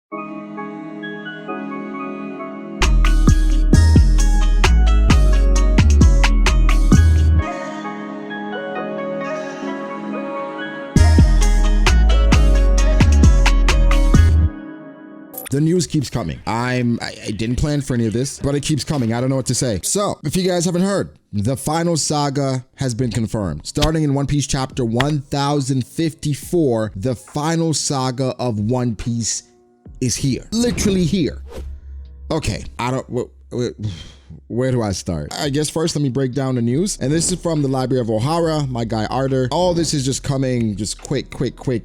The news keeps coming. I didn't plan for any of this, but it keeps coming. I don't know what to say. So, if you guys haven't heard, the final saga has been confirmed. Starting in One Piece chapter 1054, the final saga of One Piece is here. Literally here. Okay, where do I start? I guess first let me break down the news. And this is from the Library of Ohara, my guy Arter. All this is just coming just quick.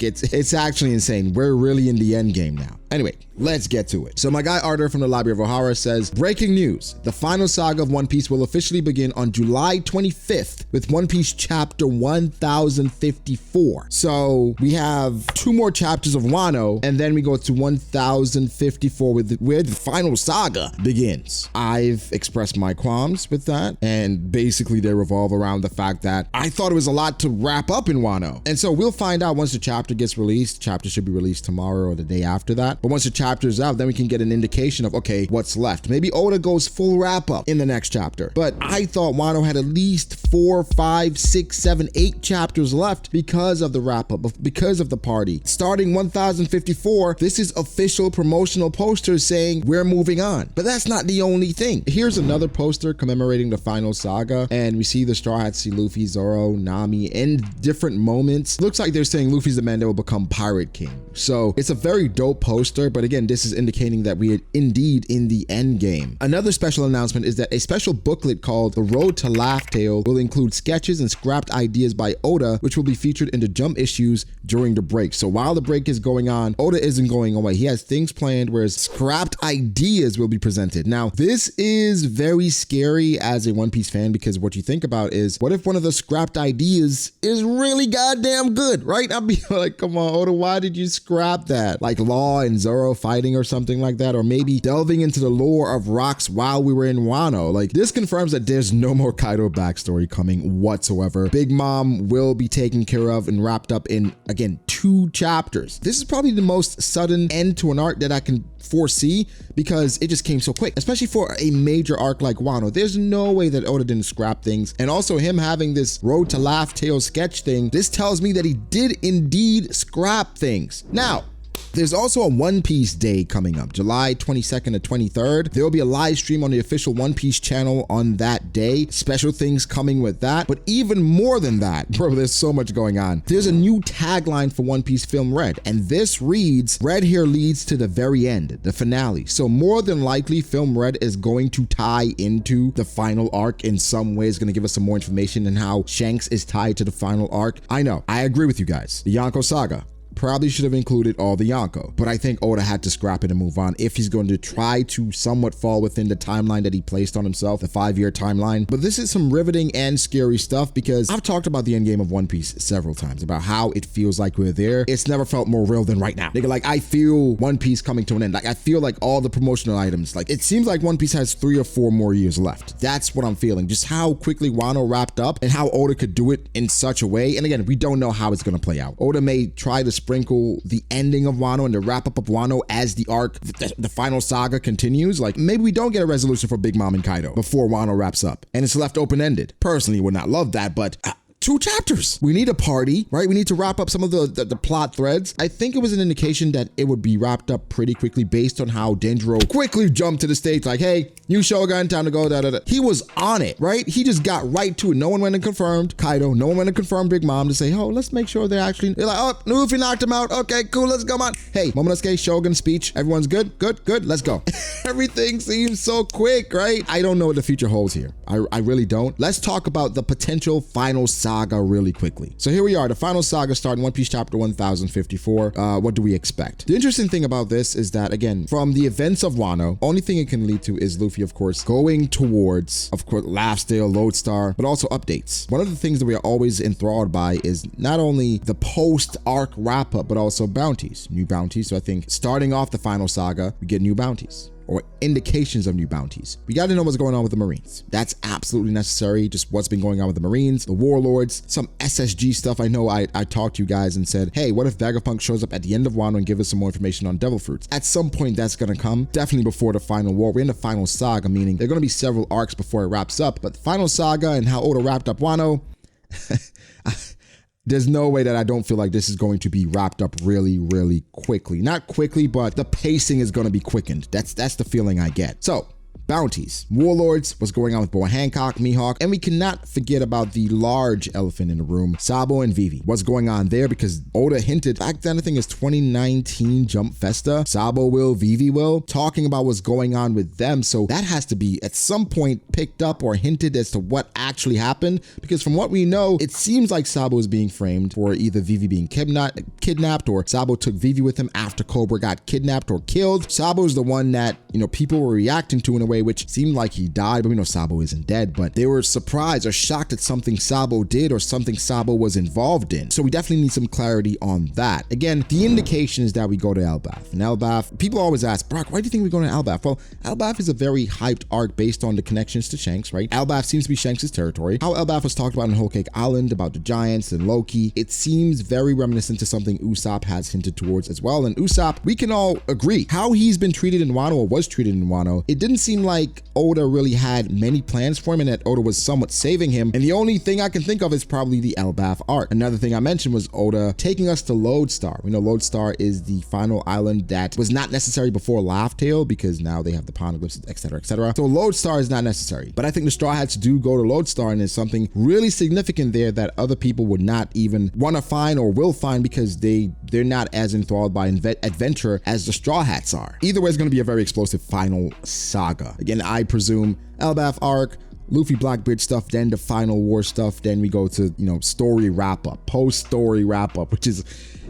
It's actually insane. We're really in the end game now. Anyway, let's get to it. So my guy Arter from the Library of Ohara says, breaking news, the final saga of One Piece will officially begin on July 25th with One Piece chapter 1054. So we have 2 more chapters of Wano, and then we go to 1054 where the final saga begins. I've expressed my qualms with that, and basically they revolve around the fact that I thought it was a lot to wrap up in Wano. And so we'll find out once the chapter gets released. Chapter should be released tomorrow or the day after that. But once the chapter is out, then we can get an indication of, okay, what's left. Maybe Oda goes full wrap up in the next chapter. But I thought Wano had at least 4, 5, 6, 7, 8 chapters left because of the wrap up, because of the party. Starting 1054, this is official promotional posters saying we're moving on. But that's not the only thing. Here's another poster commemorating the final saga, and we see the Straw Hats see Luffy, Zoro, Nami in different moments. Looks like they're saying Luffy's the man that will become Pirate King. So it's a very dope poster. But again, this is indicating that we are indeed in the end game. Another special announcement is that a special booklet called The Road to Laugh Tale will include sketches and scrapped ideas by Oda, which will be featured in the Jump issues during the break. So while the break is going on, Oda isn't going away. He has things planned, whereas scrapped ideas will be presented. Now, this is very scary as a One Piece fan, because what you think about is, what if one of the scrapped ideas is really goddamn good, right? I'd be like, come on, Oda, why did you scrap that? Like Law and Zoro fighting or something like that, or maybe delving into the lore of rocks while we were in Wano. Like, this confirms that there's no more Kaido backstory coming whatsoever. Big Mom will be taken care of and wrapped up in, again, 2 chapters. This is probably the most sudden end to an arc that I can foresee, because it just came so quick, especially for a major arc like Wano. There's no way that Oda didn't scrap things. And also him having this Road to Laugh Tale sketch thing, this tells me that he did indeed scrap things. Now, there's also a One Piece Day coming up, July 22nd to 23rd. There will be a live stream on the official One Piece channel on that day. Special things coming with that. But even more than that, bro, there's so much going on. There's a new tagline for One Piece Film Red, and this reads, Red here leads to the very end, the finale. So more than likely, Film Red is going to tie into the final arc in some way. It's going to give us some more information on how Shanks is tied to the final arc. I know, I agree with you guys. The Yonko Saga probably should have included all the Yonko, but I think Oda had to scrap it and move on if he's going to try to somewhat fall within the timeline that he placed on himself, the 5-year timeline. But this is some riveting and scary stuff, because I've talked about the endgame of One Piece several times, about how it feels like we're there. It's never felt more real than right now. Nigga, like, I feel One Piece coming to an end. Like, I feel like all the promotional items, like, it seems like One Piece has 3 or 4 more years left. That's what I'm feeling. Just how quickly Wano wrapped up and how Oda could do it in such a way. And again, we don't know how it's going to play out. Oda may try to sprinkle the ending of Wano and the wrap up of Wano as the arc, the final saga continues. Like, maybe we don't get a resolution for Big Mom and Kaido before Wano wraps up and it's left open-ended. Personally, would not love that, but 2 chapters. We need a party, right? We need to wrap up some of the plot threads. I think it was an indication that it would be wrapped up pretty quickly based on how Denjiro quickly jumped to the stage like, hey, new Shogun, time to go, da-da-da. He was on it, right? He just got right to it. No one went and confirmed Kaido. No one went and confirmed Big Mom to say, oh, let's make sure they're like, oh, Luffy knocked him out. Okay, cool, let's go on. Hey, Momonosuke, Shogun speech. Everyone's good? Good, let's go. Everything seems so quick, right? I don't know what the future holds here. I really don't. Let's talk about the potential final saga really quickly. So here we are, the final saga starting One Piece chapter 1054. What do we expect? The interesting thing about this is that, again, from the events of Wano, only thing it can lead to is Luffy, of course, going towards, of course, Lafsdale, Lodestar, but also updates. One of the things that we are always enthralled by is not only the post-arc wrap-up, but also bounties, new bounties. So I think starting off the final saga, we get new bounties. or indications of new bounties. We got to know what's going on with the Marines. That's absolutely necessary. Just what's been going on with the Marines, the warlords, some SSG stuff. I know I talked to you guys and said, hey, what if Vegapunk shows up at the end of Wano and give us some more information on Devil Fruits? At some point that's going to come, definitely before the final war. We're in the final saga, meaning there are going to be several arcs before it wraps up, but the final saga and how Oda wrapped up Wano, there's no way that I don't feel like this is going to be wrapped up really, really quickly. Not quickly, but the pacing is going to be quickened. That's the feeling I get. So, bounties, warlords, what's going on with Boa Hancock, Mihawk, and we cannot forget about the large elephant in the room, Sabo and Vivi. What's going on there? Because Oda hinted back then, I think it's 2019 Jump Festa, Sabo will, Vivi will, talking about what's going on with them. So that has to be at some point picked up or hinted as to what actually happened. Because from what we know, it seems like Sabo is being framed for either Vivi being kidnapped or Sabo took Vivi with him after Cobra got kidnapped or killed. Sabo is the one that, people were reacting to in a way which seemed like he died, but we know Sabo isn't dead, but they were surprised or shocked at something Sabo did or something Sabo was involved in. So we definitely need some clarity on that. Again, the indication is that we go to Elbaf. And Elbaf, people always ask, Brock, why do you think we're going to Elbaf? Well, Elbaf is a very hyped arc based on the connections to Shanks, right? Elbaf seems to be Shanks' territory. How Elbaf was talked about in Whole Cake Island, about the giants and Loki, it seems very reminiscent to something Usopp has hinted towards as well. And Usopp, we can all agree, how he's been treated in Wano or was treated in Wano, it didn't seem like Oda really had many plans for him and that Oda was somewhat saving him. And the only thing I can think of is probably the Elbaf arc. Another thing I mentioned was Oda taking us to Lodestar. We know Lodestar is the final island that was not necessary before Laugh Tale because now they have the Poneglyphs, etc., etc. So Lodestar is not necessary. But I think the Straw Hats do go to Lodestar, and there's something really significant there that other people would not even want to find or will find because they're not as enthralled by adventure as the Straw Hats are. Either way, it's going to be a very explosive final saga. Again, I presume Elbaf arc, Luffy Blackbeard stuff, then the final war stuff, then we go to, story wrap up, post-story wrap up, which is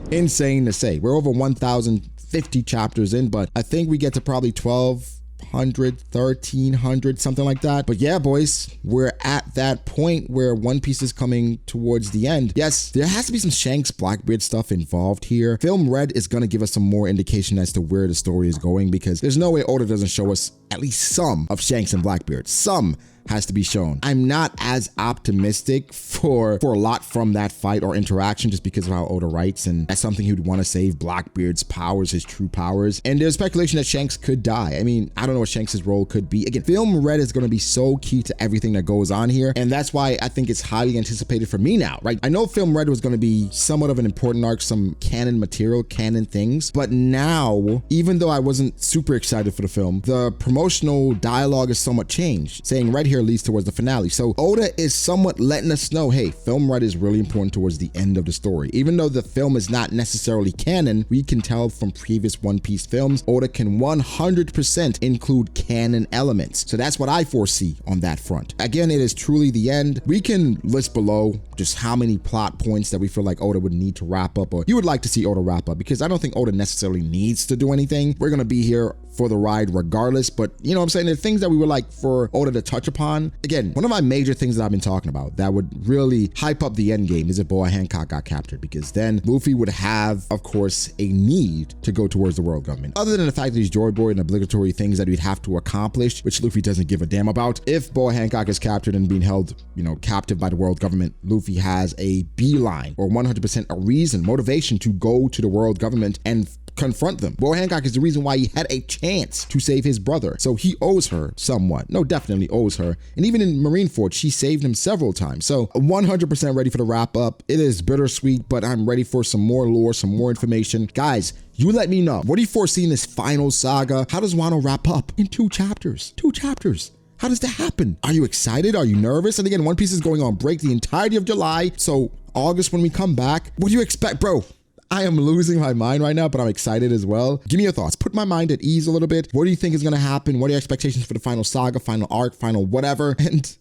insane to say. We're over 1,050 chapters in, but I think we get to probably 1,200, 1,300, something like that. But yeah, boys, we're at that point where One Piece is coming towards the end. Yes, there has to be some Shanks Blackbeard stuff involved here. Film Red is going to give us some more indication as to where the story is going, because there's no way Oda doesn't show us at least some of Shanks and Blackbeard. Some has to be shown. I'm not as optimistic for a lot from that fight or interaction just because of how Oda writes, and that's something he would want to save Blackbeard's powers, his true powers. And there's speculation that Shanks could die. I mean, I don't know what Shanks' role could be. Again, Film Red is going to be so key to everything that goes on here, and that's why I think it's highly anticipated for me now, right? I know Film Red was going to be somewhat of an important arc, some canon material, canon things, but now, even though I wasn't super excited for the film, the promotional dialogue is somewhat changed, saying right here leads towards the finale. So Oda is somewhat letting us know, hey, Film Red is really important towards the end of the story. Even though the film is not necessarily canon, we can tell from previous One Piece films, Oda can 100% include canon elements. So that's what I foresee on that front. Again, it is truly the end. We can list below just how many plot points that we feel like Oda would need to wrap up, or you would like to see Oda wrap up, because I don't think Oda necessarily needs to do anything. We're going to be here for the ride regardless, but you know what I'm saying? The things that we would like for Oda to touch upon. Again, one of my major things that I've been talking about that would really hype up the end game is if Boa Hancock got captured, because then Luffy would have, of course, a need to go towards the world government. Other than the fact that he's Joy Boy and obligatory things that he'd have to accomplish, which Luffy doesn't give a damn about. If Boa Hancock is captured and being held, captive by the world government, Luffy has a beeline or 100% a reason, motivation to go to the world government and confront them. Boa Hancock is the reason why he had a chance to save his brother. So he owes her somewhat. No, definitely owes her. And even in Marineford, she saved him several times. So 100% ready for the wrap up. It is bittersweet, but I'm ready for some more lore, some more information. Guys, you let me know. What do you foresee in this final saga? How does Wano wrap up? In 2 chapters. 2 chapters. How does that happen? Are you excited? Are you nervous? And again, One Piece is going on break the entirety of July. So August when we come back, what do you expect, bro? I am losing my mind right now, but I'm excited as well. Give me your thoughts. Put my mind at ease a little bit. What do you think is going to happen? What are your expectations for the final saga, final arc, final whatever? And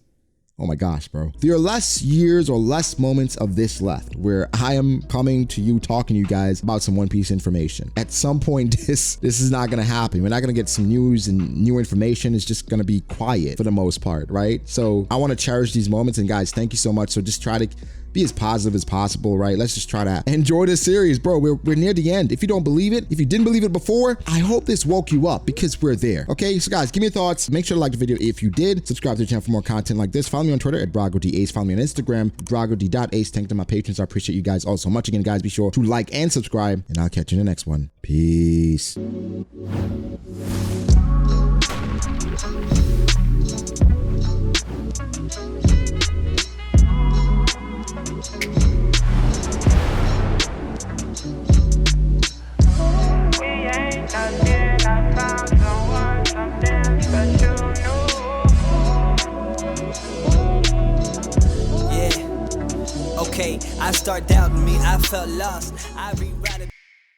oh my gosh, bro. There are less years or less moments of this left where I am coming to you, talking to you guys about some One Piece information. At some point, this is not going to happen. We're not going to get some news and new information. It's just going to be quiet for the most part, right? So I want to cherish these moments. And guys, thank you so much. So just try to be as positive as possible, right? Let's just try to enjoy this series, bro. We're near the end. If you don't believe it, if you didn't believe it before, I hope this woke you up because we're there. Okay, so guys, give me your thoughts. Make sure to like the video if you did. Subscribe to the channel for more content like this. Follow me on Twitter at BragoDAce. Follow me on Instagram, BragoD.Ace. Thank you to my patrons. I appreciate you guys all so much. Again, guys, be sure to like and subscribe, and I'll catch you in the next one. Peace. Okay, I start doubting me, I felt lost. I rewrite it.